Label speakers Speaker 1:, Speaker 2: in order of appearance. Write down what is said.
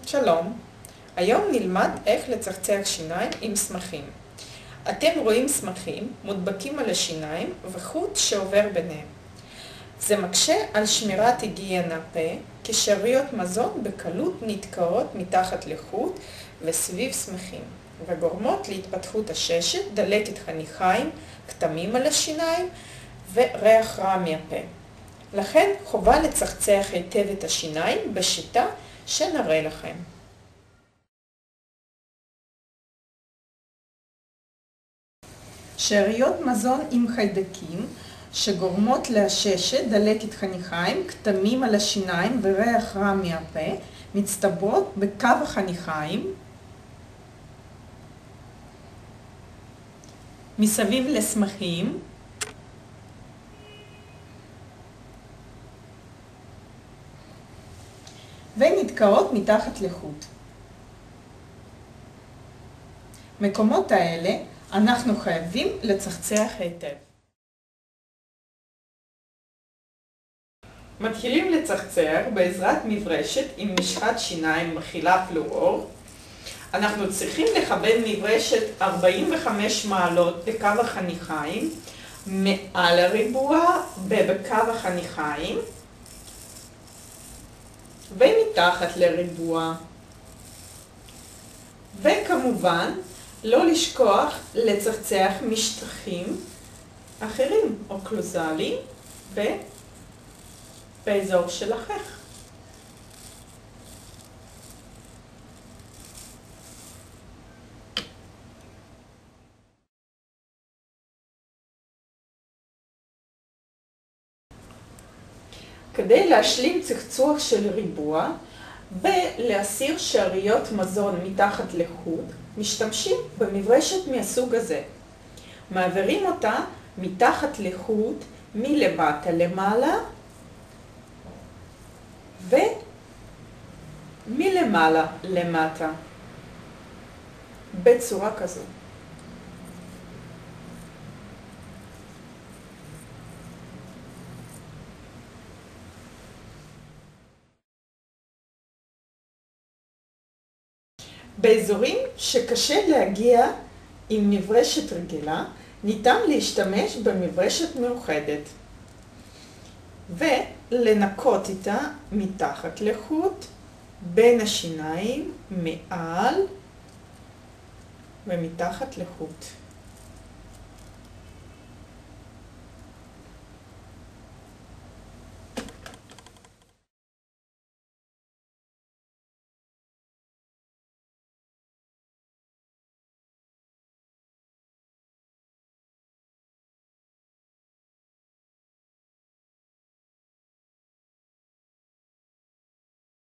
Speaker 1: שלום, היום נלמד איך לצחצח שיניים עם סמכים. אתם רואים סמכים מודבקים על השיניים וחוט שעובר ביניהם. זה מקשה על שמירת היגיינה פה, כי שאריות מזון בקלות נתקעות מתחת לחוט וסביב סמכים, וגורמות להתפתחות עששת, דלקת חניכיים, כתמים על השיניים וריח רע מהפה. לכן חובה לצחצח היטב את השיניים בשיטה שנראה לכם. שאריות מזון עם חיידקים שגורמות לעששת, דלקת חניכיים, כתמים על השיניים וריח רע מהפה מצטברות בקו החניכיים, מסביב לסמכים, ונתקעות מתחת לחוט. מקומות האלה אנחנו חייבים לצחצח היטב. מתחילים לצחצח בעזרת מברשת עם משחת שיניים מכילה פלואור. אנחנו צריכים לכוון מברשת 45 מעלות בקו החניכיים, מעל הריבוע ובקו החניכיים, ומתחת לריבוע. וכמובן, לא לשכוח לצחצח משטחים אחרים, אוקלוזליים, באזור של החך. כדי להשלים צחצוח של ריבוע ולהסיר שאריות מזון מתחת לחוט, משתמשים במברשת מהסוג הזה. מעבירים אותה מתחת לחוט מלמטה למעלה ומלמעלה למטה, בצורה כזו. באזורים שקשה להגיע עם מברשת רגילה, ניתן להשתמש במברשת מאוחדת ולנקות איתה מתחת לחוט, בין השיניים, מעל ומתחת לחוט.